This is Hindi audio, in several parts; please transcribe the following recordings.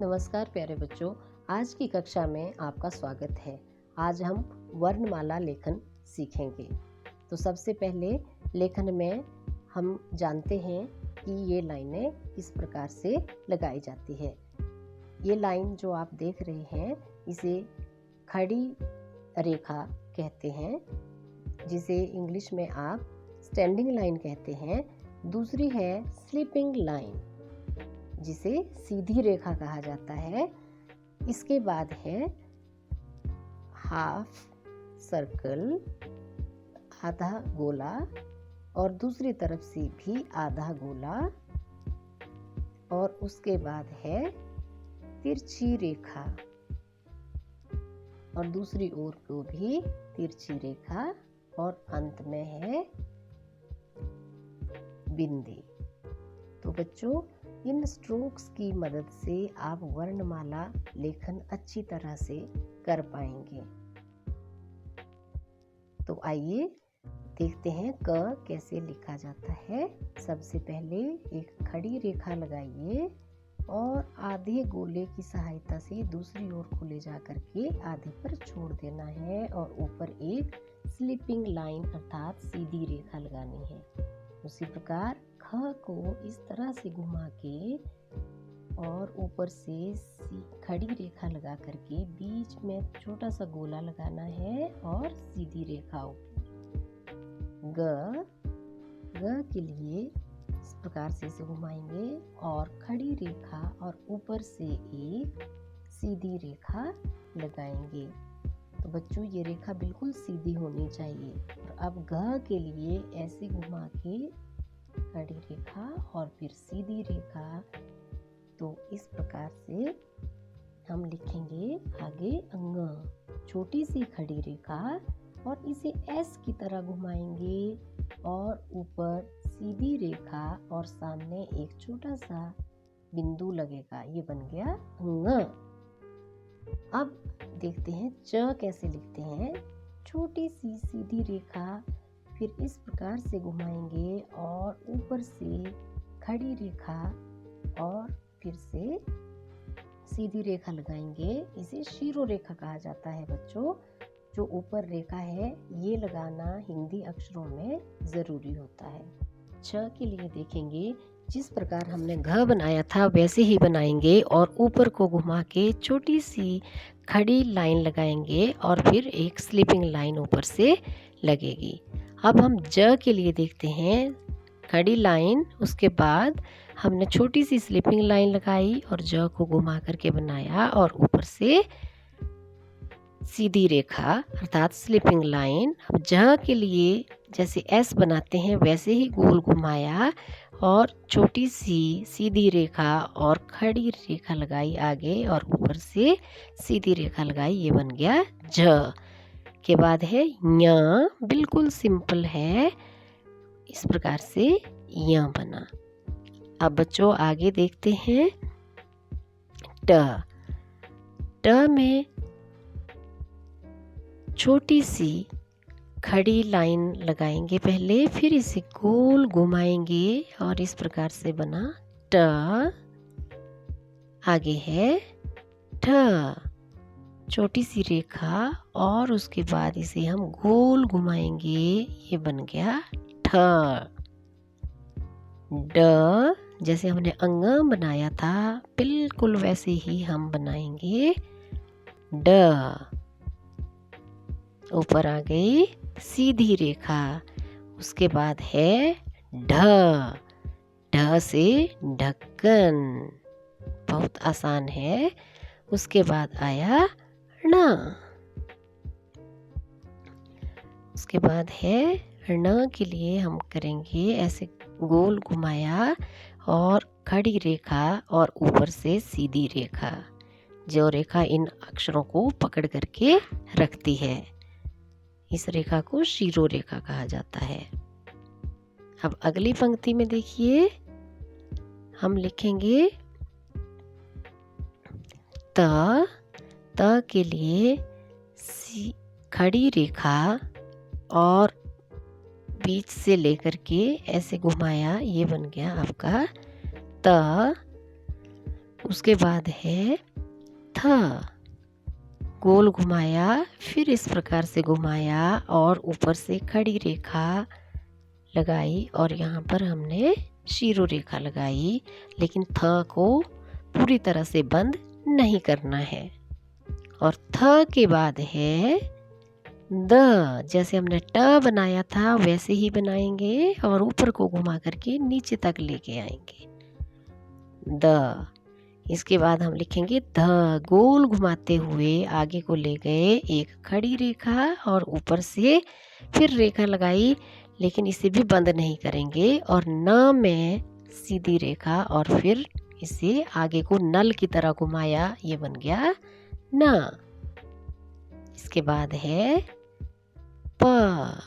नमस्कार प्यारे बच्चों, आज की कक्षा में आपका स्वागत है। आज हम वर्णमाला लेखन सीखेंगे। तो सबसे पहले लेखन में हम जानते हैं कि ये लाइनें किस प्रकार से लगाई जाती है। ये लाइन जो आप देख रहे हैं इसे खड़ी रेखा कहते हैं, जिसे इंग्लिश में आप स्टैंडिंग लाइन कहते हैं। दूसरी है स्लीपिंग लाइन, जिसे सीधी रेखा कहा जाता है। इसके बाद है हाफ सर्कल, आधा गोला, और दूसरी तरफ से भी आधा गोला, और उसके बाद है तिरछी रेखा और दूसरी ओर को भी तिरछी रेखा, और अंत में है बिंदी। तो बच्चों, इन स्ट्रोक्स की मदद से आप वर्णमाला लेखन अच्छी तरह से कर पाएंगे। तो आइए देखते हैं क कैसे लिखा जाता है। सबसे पहले एक खड़ी रेखा लगाइए और आधे गोले की सहायता से दूसरी ओर को ले जा करके आधे पर छोड़ देना है, और ऊपर एक स्लीपिंग लाइन अर्थात सीधी रेखा लगानी है। उसी प्रकार ख को इस तरह से घुमा के और ऊपर से खड़ी रेखा लगा करके बीच में छोटा सा गोला लगाना है और सीधी रेखा ऊपर। ग के लिए इस प्रकार से इसे घुमाएंगे और खड़ी रेखा और ऊपर से एक सीधी रेखा लगाएंगे। तो बच्चों, ये रेखा बिल्कुल सीधी होनी चाहिए। और अब घ के लिए ऐसे घुमा के खड़ी रेखा और फिर सीधी रेखा। तो इस प्रकार से हम लिखेंगे आगे अंग, छोटी सी खड़ी रेखा और इसे एस की तरह घुमाएंगे और ऊपर सीधी रेखा और सामने एक छोटा सा बिंदु लगेगा। ये बन गया अंग। अब देखते हैं च कैसे लिखते हैं। छोटी सी सीधी रेखा, फिर इस प्रकार से घुमाएंगे और ऊपर से खड़ी रेखा और फिर से सीधी रेखा लगाएंगे। इसे शीरो रेखा कहा जाता है बच्चों। जो ऊपर रेखा है ये लगाना हिंदी अक्षरों में ज़रूरी होता है। छ के लिए देखेंगे, जिस प्रकार हमने घ बनाया था वैसे ही बनाएंगे और ऊपर को घुमा के छोटी सी खड़ी लाइन लगाएंगे और फिर एक स्लीपिंग लाइन ऊपर से लगेगी। अब हम ज के लिए देखते हैं। खड़ी लाइन, उसके बाद हमने छोटी सी स्लीपिंग लाइन लगाई और ज को घुमा करके बनाया और ऊपर से सीधी रेखा अर्थात स्लीपिंग लाइन। अब ज के लिए जैसे एस बनाते हैं वैसे ही गोल घुमाया और छोटी सी सीधी रेखा और खड़ी रेखा लगाई आगे और ऊपर से सीधी रेखा लगाई। ये बन गया झ। के बाद है य, बिल्कुल सिंपल है। इस प्रकार से य बना। अब बच्चों आगे देखते हैं ट। ट में छोटी सी खड़ी लाइन लगाएंगे पहले, फिर इसे गोल घुमाएंगे और इस प्रकार से बना ट। आगे है ठ, छोटी सी रेखा और उसके बाद इसे हम गोल घुमाएंगे। ये बन गया ठ। ड, जैसे हमने अंग बनाया था बिल्कुल वैसे ही हम बनाएंगे ड। ऊपर आ गई सीधी रेखा। उसके बाद है ढ। ढ से ढक्कन, बहुत आसान है। उसके बाद आया ण। उसके बाद है ण के लिए हम करेंगे ऐसे गोल घुमाया और खड़ी रेखा और ऊपर से सीधी रेखा, जो रेखा इन अक्षरों को पकड़ करके रखती है। इस रेखा को शीरो रेखा कहा जाता है। अब अगली पंक्ति में देखिए, हम लिखेंगे त। त के लिए खड़ी रेखा और बीच से लेकर के ऐसे घुमाया। ये बन गया आपका त। उसके बाद है थ, गोल घुमाया, फिर इस प्रकार से घुमाया और ऊपर से खड़ी रेखा लगाई और यहाँ पर हमने शीरो रेखा लगाई, लेकिन थ को पूरी तरह से बंद नहीं करना है। और थ के बाद है द, जैसे हमने ट बनाया था वैसे ही बनाएंगे और ऊपर को घुमा करके नीचे तक लेके आएंगे द। इसके बाद हम लिखेंगे ध, गोल घुमाते हुए आगे को ले गए, एक खड़ी रेखा और ऊपर से फिर रेखा लगाई, लेकिन इसे भी बंद नहीं करेंगे। और न में सीधी रेखा और फिर इसे आगे को नल की तरह घुमाया, ये बन गया न। इसके बाद है प,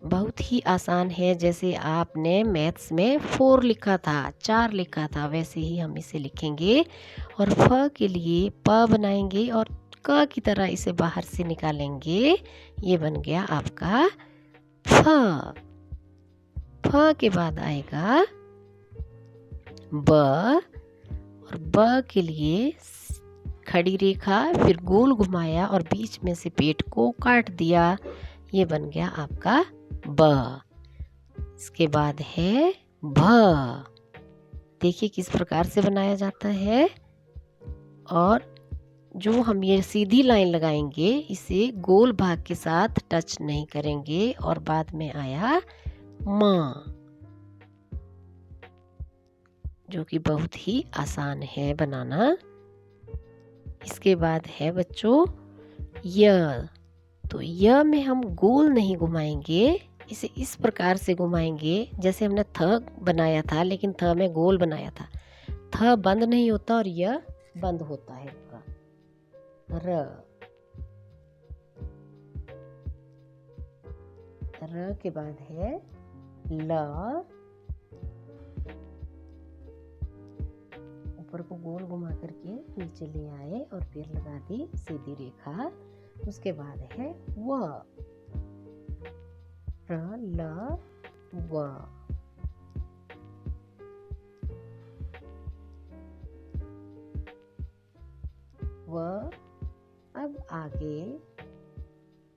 बहुत ही आसान है। जैसे आपने मैथ्स में 4 लिखा था, 4 लिखा था, वैसे ही हम इसे लिखेंगे। और फ के लिए प बनाएंगे और क की तरह इसे बाहर से निकालेंगे, ये बन गया आपका फ। फ के बाद आएगा ब, और ब के लिए खड़ी रेखा, फिर गोल घुमाया और बीच में से पेट को काट दिया, ये बन गया आपका ब। इसके बाद है भ, देखिए किस प्रकार से बनाया जाता है। और जो हम ये सीधी लाइन लगाएंगे इसे गोल भाग के साथ टच नहीं करेंगे। और बाद में आया म, जो कि बहुत ही आसान है बनाना। इसके बाद है बच्चों य, तो य में हम गोल नहीं घुमाएंगे, इसे इस प्रकार से घुमाएंगे जैसे हमने थ बनाया था, लेकिन थ में गोल बनाया था। थ बंद नहीं होता और य बंद होता है पूरा। र के बाद है ल, ऊपर को गोल घुमा करके नीचे ले आए और फिर लगा दी सीधी रेखा। उसके बाद है व, र ल व। व, अब आगे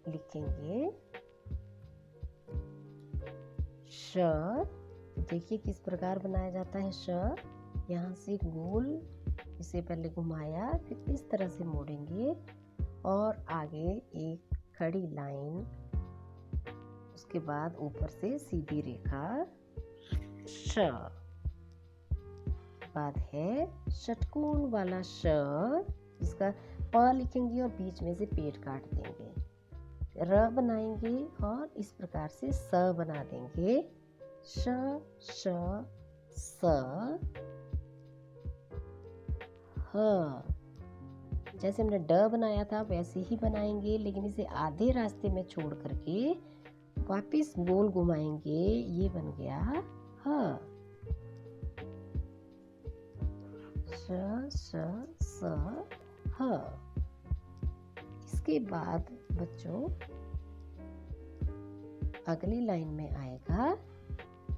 लिखेंगे श। देखिए किस प्रकार बनाया जाता है श। यहाँ से गोल इसे पहले घुमाया, फिर इस तरह से मोड़ेंगे और आगे एक खड़ी लाइन, उसके बाद ऊपर से सीधी रेखा श। बाद है षटकोण वाला श, जिसका प लिखेंगे और बीच में से पेट काट देंगे। र बनाएंगे और इस प्रकार से स बना देंगे, श श स ह। जैसे हमने ड बनाया था वैसे ही बनाएंगे, लेकिन इसे आधे रास्ते में छोड़ करके वापिस गोल घुमाएंगे, ये बन गया ह। श श स ह। इसके बाद बच्चों अगली लाइन में आएगा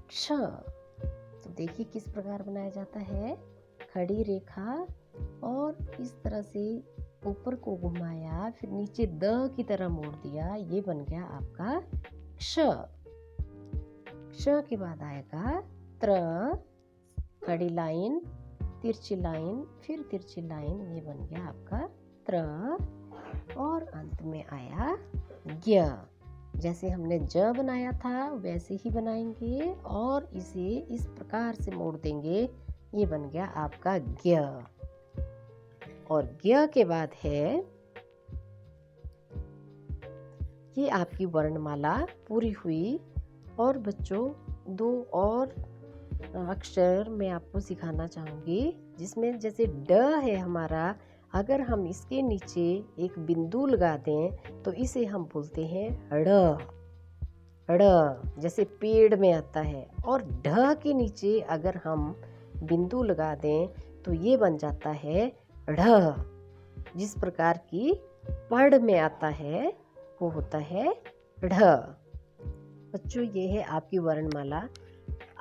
क्ष। तो देखिए किस प्रकार बनाया जाता है, खड़ी रेखा और इस तरह से ऊपर को घुमाया, फिर नीचे द की तरह मोड़ दिया, ये बन गया आपका क्ष। क्ष के बाद आएगा त्र, खड़ी लाइन, तिरछी लाइन, फिर तिरछी लाइन, ये बन गया आपका त्र। और अंत में आया ज्ञ। जैसे हमने ज बनाया था वैसे ही बनाएंगे और इसे इस प्रकार से मोड़ देंगे, ये बन गया आपका ज्ञ। और ज्ञ के बाद है, ये आपकी वर्णमाला पूरी हुई। और बच्चों 2 और अक्षर मैं आपको सिखाना चाहूँगी, जिसमें जैसे ड है हमारा, अगर हम इसके नीचे एक बिंदु लगा दें तो इसे हम बोलते हैं ड़। ड़ जैसे पेड़ में आता है। और ढ के नीचे अगर हम बिंदु लगा दें तो ये बन जाता है ढ़। जिस प्रकार की पढ़ में आता है वो होता है ढ़। बच्चों ये है आपकी वर्णमाला।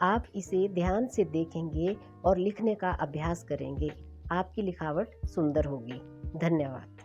आप इसे ध्यान से देखेंगे और लिखने का अभ्यास करेंगे। आपकी लिखावट सुंदर होगी। धन्यवाद।